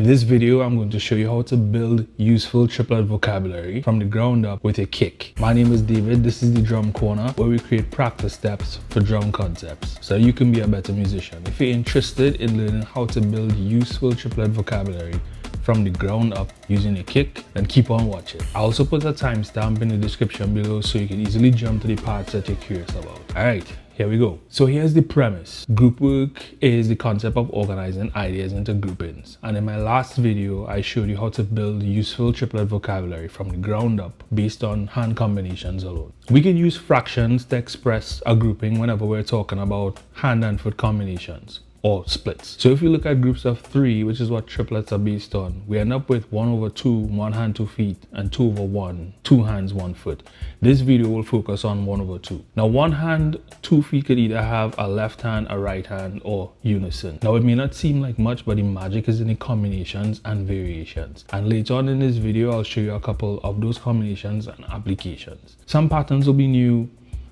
this video, I'm going to show you how to build useful triplet vocabulary from the ground up with a kick. My name is David. This is the Drum Corner, where we create practice steps for drum concepts so you can be a better musician. If you're interested in learning how to build useful triplet vocabulary from the ground up using a kick, then keep on watching. I also put a timestamp in the description below so you can easily jump to the parts that you're curious about. Alright, here we go. So here's the premise. Group work is the concept of organizing ideas into groupings. And in my last video, I showed you how to build useful triplet vocabulary from the ground up based on hand combinations alone. We can use fractions to express a grouping whenever we're talking about hand and foot combinations or splits. So if you look at groups of 3, which is what triplets are based on, we end up with 1/2, 1 hand, 2 feet, and 2/1, 2 hands, 1 foot. This video will focus on 1/2. Now 1 hand, 2 feet could either have a left hand, a right hand, or unison. Now it may not seem like much, but the magic is in the combinations and variations. And later on in this video, I'll show you a couple of those combinations and applications. Some patterns will be new,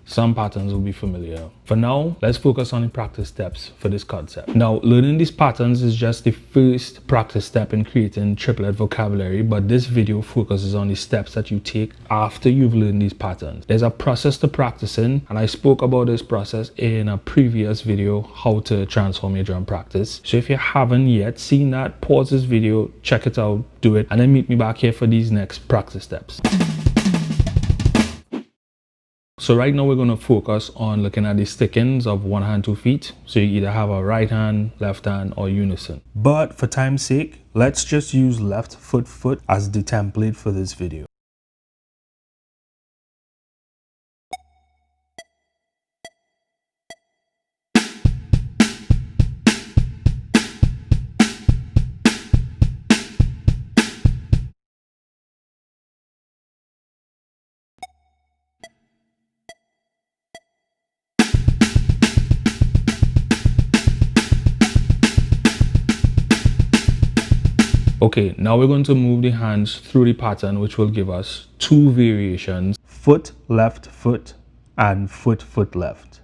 some patterns will be familiar. For now, let's focus on the practice steps for this concept. Now, learning these patterns is just the first practice step in creating triplet vocabulary, but this video focuses on the steps that you take after you've learned these patterns. There's a process to practicing, and I spoke about this process in a previous video, how to transform your drum practice. So if you haven't yet seen that, pause this video, check it out, do it, and then meet me back here for these next practice steps. So right now we're going to focus on looking at the stickings of 1 hand, 2 feet. So you either have a right hand, left hand, or unison. But for time's sake, let's just use left foot as the template for this video. Okay, now we're going to move the hands through the pattern, which will give us 2 variations: foot, left foot, and foot, foot, left.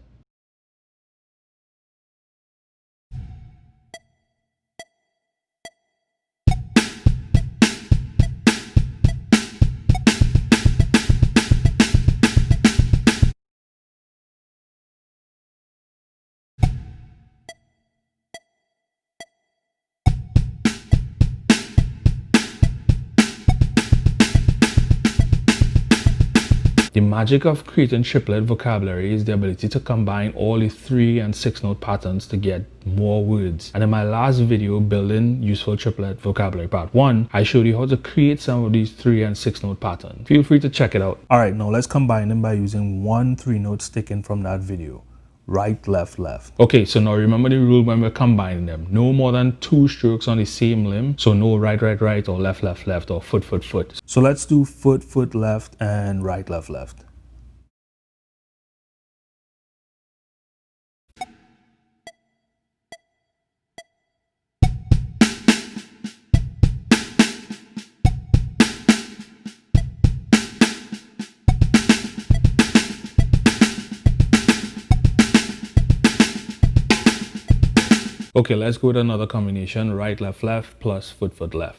The magic of creating triplet vocabulary is the ability to combine all the 3 and 6 note patterns to get more words. And in my last video, building useful triplet vocabulary part 1, I showed you how to create some of these 3 and 6 note patterns. Feel free to check it out. Alright, now let's combine them by using 1 3-note sticking from that video. Right, left, left. Okay, so now remember the rule when we're combining them. No more than 2 strokes on the same limb. So no right, right, right, or left, left, left, or foot, foot, foot. So let's do foot, foot, left, and right, left, left. Okay, let's go with another combination: right, left, left, plus foot, foot, left.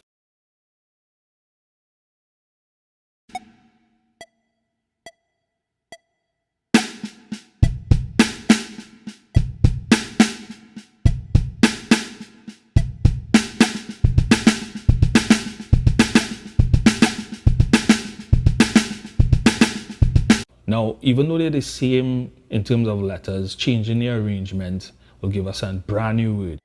Now, even though they're the same in terms of letters, changing the arrangement will give us a brand new word.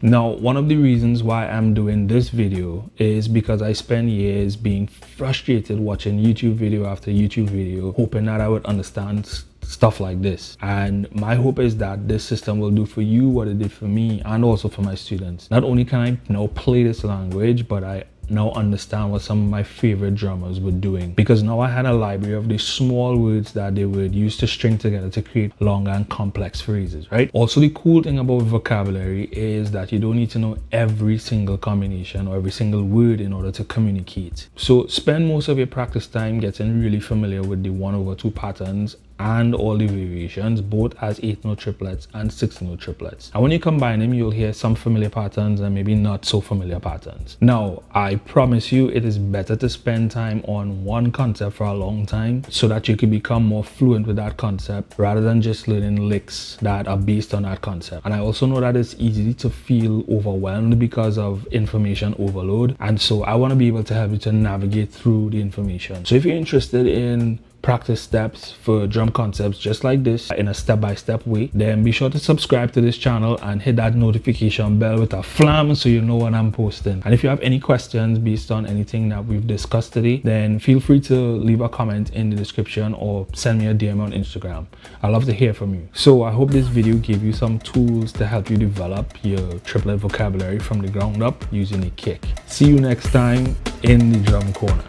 Now, one of the reasons why I'm doing this video is because I spent years being frustrated watching YouTube video after YouTube video, hoping that I would understand stuff like this. And my hope is that this system will do for you what it did for me and also for my students. Not only can I now play this language, but I now understand what some of my favorite drummers were doing, because now I had a library of these small words that they would use to string together to create long and complex phrases, right? Also, the cool thing about vocabulary is that you don't need to know every single combination or every single word in order to communicate. So spend most of your practice time getting really familiar with the 1/2 patterns and all the variations, both as 8-note triplets and 16-note triplets. And when you combine them, you'll hear some familiar patterns and maybe not so familiar patterns. Now, I promise you, it is better to spend time on one concept for a long time so that you can become more fluent with that concept rather than just learning licks that are based on that concept. And I also know that it's easy to feel overwhelmed because of information overload. And so I want to be able to help you to navigate through the information. So if you're interested in practice steps for drum concepts just like this in a step-by-step way, then be sure to subscribe to this channel and hit that notification bell with a flam so you know when I'm posting. And if you have any questions based on anything that we've discussed today, then feel free to leave a comment in the description or send me a DM on Instagram. I love to hear from you. So I hope this video gave you some tools to help you develop your triplet vocabulary from the ground up using a kick. See you next time in the drum corner.